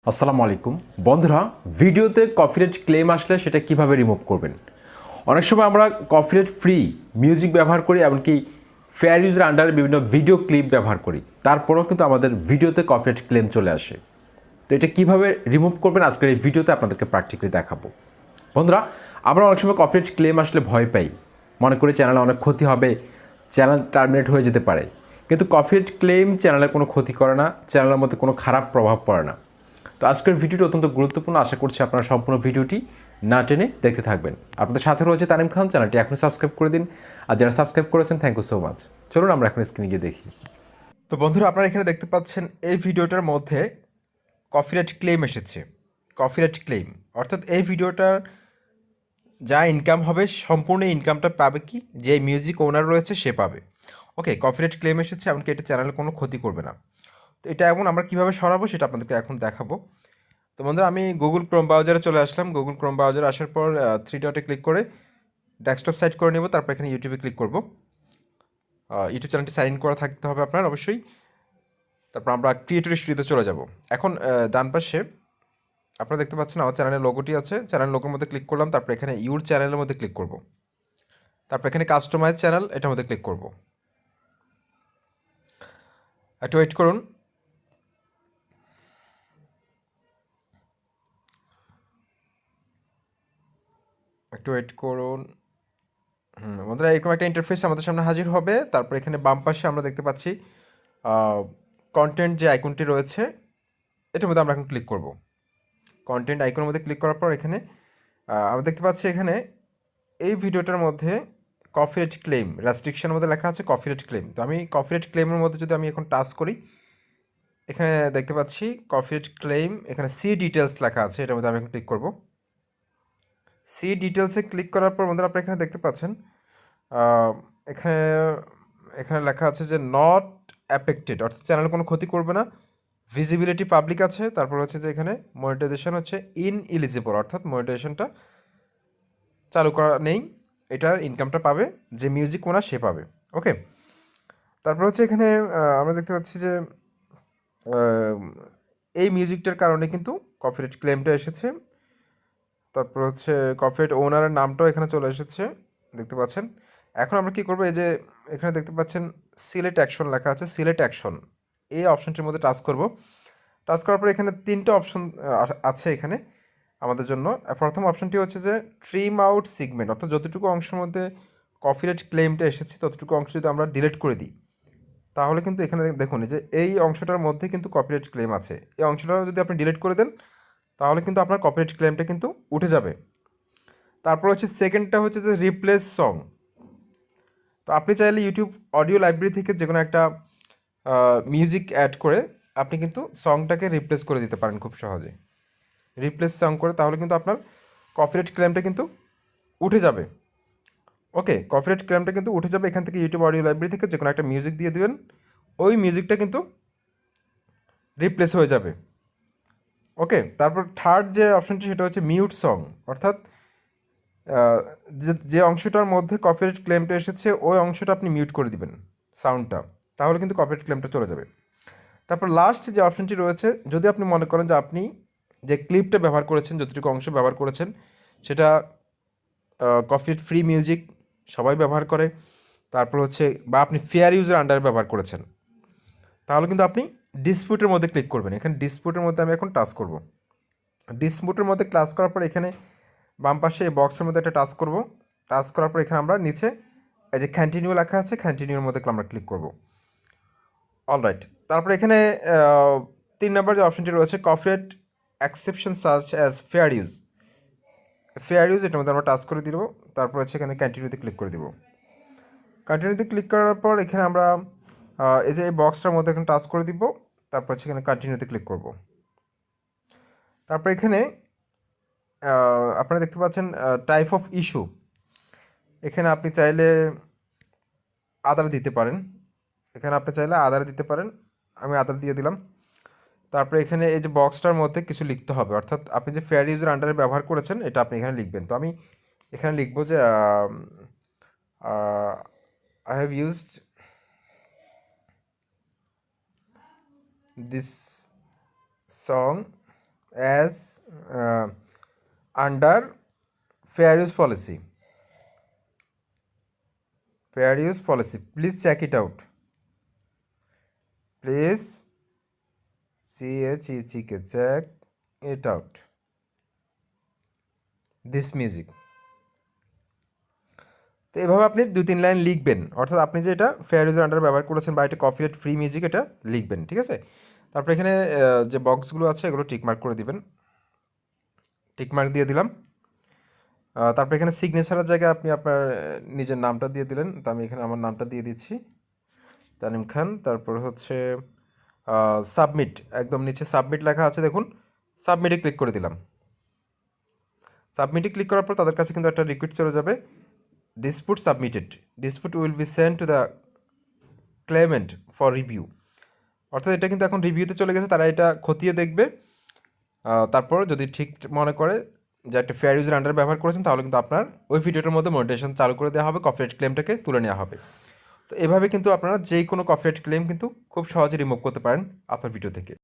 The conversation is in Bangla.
আসসালামু আলাইকুম বন্ধুরা, ভিডিওতে কপিরাইট ক্লেম আসলে সেটা কিভাবে রিমুভ করবেন। অনেক সময় আমরা কপিরাইট ফ্রি মিউজিক ব্যবহার করি, এমনকি ফেয়ার ইউজের আন্ডারে বিভিন্ন ভিডিও ক্লিপ ব্যবহার করি, তারপরেও কিন্তু আমাদের ভিডিওতে কপিরাইট ক্লেম চলে আসে। তো এটা কিভাবে রিমুভ করবেন আজকের এই ভিডিওতে আপনাদেরকে প্র্যাকটিক্যালি দেখাবো। বন্ধুরা, আমরা অনেক সময় কপিরাইট ক্লেম আসলে ভয় পাই, মনে করি চ্যানেলে অনেক ক্ষতি হবে, চ্যানেল টার্মিনেট হয়ে যেতে পারে। কিন্তু কপিরাইট ক্লেম চ্যানেলের কোনো ক্ষতি করে না, চ্যানেলের মধ্যে কোনো খারাপ প্রভাব পড়ে না। তো আজকের ভিডিওটি অত্যন্ত গুরুত্বপূর্ণ, আশা করছি আপনারা সম্পূর্ণ ভিডিওটি না টেনে দেখতে থাকবেন। আপনাদের সাথে রয়েছে তানিম খান, চ্যানেলটি এখনই সাবস্ক্রাইব করে দিন, আর যারা সাবস্ক্রাইব করেছেন থ্যাংক ইউ সো মাচ। চলুন আমরা এখন স্ক্রিনে গিয়ে দেখি। তো বন্ধুরা, আপনারা এখানে দেখতে পাচ্ছেন এই ভিডিওটার মধ্যে কপিরাইট ক্লেম এসেছে। কপিরাইট ক্লেম অর্থাৎ এই ভিডিওটার যা ইনকাম হবে সম্পূর্ণ ইনকামটা পাবে কি, যে মিউজিক ওনার রয়েছে সে পাবে। ওকে, কপিরাইট ক্লেম এসেছে, এমনকি এটা চ্যানেলে কোনো ক্ষতি করবে না। তো এটা এখন আমরা কীভাবে সরাবো সেটা আপনাদেরকে এখন দেখাবো। তো বন্ধুরা, আমি গুগল ক্রোম ব্রাউজারে চলে আসলাম। গুগল ক্রোম ব্রাউজারে আসার পর থ্রি ডটে ক্লিক করে ডেস্কটপ সাইট করে নেব, তারপর এখানে ইউটিউবে ক্লিক করব। ইউটিউব চ্যানেলটি সাইন ইন করা থাকতে হবে আপনার অবশ্যই। তারপর আমরা ক্রিয়েটর স্টুডিওতে চলে যাব। এখন ডান পাশে আপনারা দেখতে পাচ্ছেন আমার চ্যানেলের লোগোটি আছে। চ্যানেল লোগোর মধ্যে ক্লিক করলাম, তারপর এখানে ইউর চ্যানেলের মধ্যে ক্লিক করব। তারপর এখানে কাস্টমাইজ চ্যানেল, এটার মধ্যে ক্লিক করব। একটু ওয়েট করুন। বন্ধুরা, এরকম একটা ইন্টারফেস আমাদের সামনে হাজির হবে। তারপর এখানে বাম পাশে আমরা দেখতে পাচ্ছি কন্টেন্ট যে আইকনটি রয়েছে, এটার মধ্যে আমরা এখন ক্লিক করব। কন্টেন্ট আইকনের মধ্যে ক্লিক করার পর এখানে আমরা দেখতে পাচ্ছি এখানে এই ভিডিওটার মধ্যে কপিরাইট ক্লেম রেস্ট্রিকশনের মধ্যে লেখা আছে কপিরাইট ক্লেম। তো আমি কপিরাইট ক্লেমের মধ্যে যদি আমি এখন টাচ করি, এখানে দেখতে পাচ্ছি কপিরাইট ক্লেম, এখানে সি ডিটেলস লেখা আছে, এটার মধ্যে আমি এখন ক্লিক করব। সি ডিটেলসে ক্লিক করার পর বন্ধুরা আপনারা এখানে দেখতে পাচ্ছেন এখানে এখানে লেখা আছে যে নট অ্যাফেক্টেড, অর্থাৎ চ্যানেল কোনো ক্ষতি করবে না। ভিজিবিলিটি পাবলিক আছে, তারপর হচ্ছে যে এখানে মনিটাইজেশন হচ্ছে ইনএলিজিবল, অর্থাৎ মনিটাইজেশনটা চালু করা নেই। এটার ইনকামটা পাবে যে মিউজিক ওনার সে পাবে। ওকে, তারপর হচ্ছে এখানে আমরা দেখতে পাচ্ছি যে এই মিউজিকটার কারণে কিন্তু কপিরাইট ক্লেমটা এসেছে। তারপর হচ্ছে কপিরাইট ওনারের নামটাও এখানে চলে এসেছে, দেখতে পাচ্ছেন। এখন আমরা কি করব, এই যে এখানে দেখতে পাচ্ছেন সিলেক্ট অ্যাকশন লেখা আছে, সিলেক্ট অ্যাকশন এই অপশনটির মধ্যে টাচ করব। টাচ করার পর এখানে তিনটে অপশন আছে এখানে আমাদের জন্য। প্রথম অপশনটি হচ্ছে যে ট্রিম আউট সিগমেন্ট, অর্থাৎ যতটুকু অংশের মধ্যে কপিরাইট ক্লেমটা এসেছে ততটুকু অংশ যদি আমরা ডিলিট করে দিই, তাহলে কিন্তু এখানে দেখুন যে এই অংশটার মধ্যে কিন্তু কপিরাইট ক্লেম আছে। এই অংশটা যদি আপনি ডিলিট করে দেন তাহলে কিন্তু আপনার কপিরাইট ক্লেমটা কিন্তু উঠে যাবে। তারপর হচ্ছে সেকেন্ডটা হচ্ছে যে রিপ্লেস সং। তো আপনি চাইলে ইউটিউব অডিও লাইব্রেরি থেকে যে কোনো একটা মিউজিক অ্যাড করে আপনি কিন্তু সংটাকে রিপ্লেস করে দিতে পারেন খুব সহজে। রিপ্লেস সং করে তাহলে কিন্তু আপনার কপিরাইট ক্লেমটা কিন্তু উঠে যাবে। ওকে, কপিরাইট ক্লেমটা কিন্তু উঠে যাবে। এখান থেকে ইউটিউব অডিও লাইব্রেরি থেকে যে কোনো একটা মিউজিক দিয়ে দেবেন, ওই মিউজিকটা কিন্তু রিপ্লেস হয়ে যাবে। ওকে, তারপর থার্ড যে অপশনটি সেটা হচ্ছে মিউট সং, অর্থাৎ যে অংশটার মধ্যে কপিরাইট ক্লেমটা এসেছে ওই অংশটা আপনি মিউট করে দিবেন সাউন্ডটা, তাহলে কিন্তু কপিরাইট ক্লেমটা চলে যাবে। তারপর লাস্ট যে অপশনটি রয়েছে, যদি আপনি মনে করেন যে আপনি যে ক্লিপটা ব্যবহার করেছেন, যতটুকু অংশ ব্যবহার করেছেন সেটা কপিরাইট ফ্রি মিউজিক সবাই ব্যবহার করে, তারপর হচ্ছে বা আপনি ফেয়ার ইউজের আন্ডারে ব্যবহার করেছেন, তাহলে কিন্তু আপনি ডিসপিউটের মধ্যে ক্লিক করবেন। এখানে ডিসপিউটের মধ্যে আমি এখন টাচ করব। ডিসপিউটের মধ্যে ক্লাস করার পর এখানে বাম পাশে এই বক্সের মধ্যে একটা টাচ করব। টাচ করার পর এখানে আমরা নিচে এই যে কন্টিনিউ লেখা আছে, কন্টিনিউর মধ্যে আমরা ক্লিক করব। অলরাইট, তারপর এখানে 3 নম্বর যে অপশনটি রয়েছে copyright exception search as fair use, fair use এটার মধ্যে আমরা টাচ করে দিব। তারপর হচ্ছে এখানে কন্টিনিউতে ক্লিক করে দিব। কন্টিনিউতে ক্লিক করার পর এখানে আমরা এই যে এই বক্সটার মধ্যে এখানে টাচ করে দিব। তারপর হচ্ছে এখানে কন্টিনিউতে ক্লিক করব। তারপর এখানে আপনারা দেখতে পাচ্ছেন টাইপ অফ ইস্যু, এখানে আপনি চাইলে আদার দিতে পারেন। এখানে আপনি চাইলে আদার দিতে পারেন, আমি আদার দিয়ে দিলাম। তারপরে এখানে এই যে বক্সটার মধ্যে কিছু লিখতে হবে, অর্থাৎ আপনি যে ফেয়ার ইউজের আন্ডারে ব্যবহার করেছেন এটা আপনি এখানে লিখবেন। তো আমি এখানে লিখব যে I have used this song as under fair use policy, fair use policy, please check it out, please check it out this music। তো এভাবে আপনি 2-3 লাইন লিখবেন, অর্থাৎ আপনি যে এটা ফেয়ার ইউজের আন্ডারে ব্যবহার করেছেন বা এটা কপিরাইট ফ্রি মিউজিক এটা লিখবেন, ঠিক আছে। তারপর এখানে যে বক্সগুলো আছে এগুলো টিকমার্ক করে দিবেন, টিকমার্ক দিয়ে দিলাম। তারপর এখানে সিগনেচারের জায়গায় আপনি আপনার নিজের নামটা দিয়ে দিলেন, তো আমি এখানে আমার নামটা দিয়ে দিচ্ছি, তানিম খান। তারপর হচ্ছে সাবমিট, একদম নিচে সাবমিট লেখা আছে দেখুন, সাবমিটে ক্লিক করে দিলাম। সাবমিটে ক্লিক করার পর তাদের কাছে কিন্তু একটা রিকোয়েস্ট চলে যাবে, dispute submitted, dispute will be send to the Clement for review. অর্থাৎ এটা কিন্তু এখন রিভিউতে চলে গেছে, তারা এটা খতিয়ে দেখবে। তারপর যদি ঠিক মনে করে যে একটা ফেয়ার ইউজের আন্ডার ব্যবহার করেছেন, তাহলে কিন্তু আপনার ওই ভিডিওটার মধ্যে মনিটাইজেশন চালু করে দেওয়া হবে, কপিরাইট ক্লেমটাকে তুলে নেওয়া হবে। তো এভাবে কিন্তু আপনারা যে কোনো কপিরাইট ক্লেম কিন্তু খুব সহজে রিমুভ করতে পারেন আপনার ভিডিও থেকে।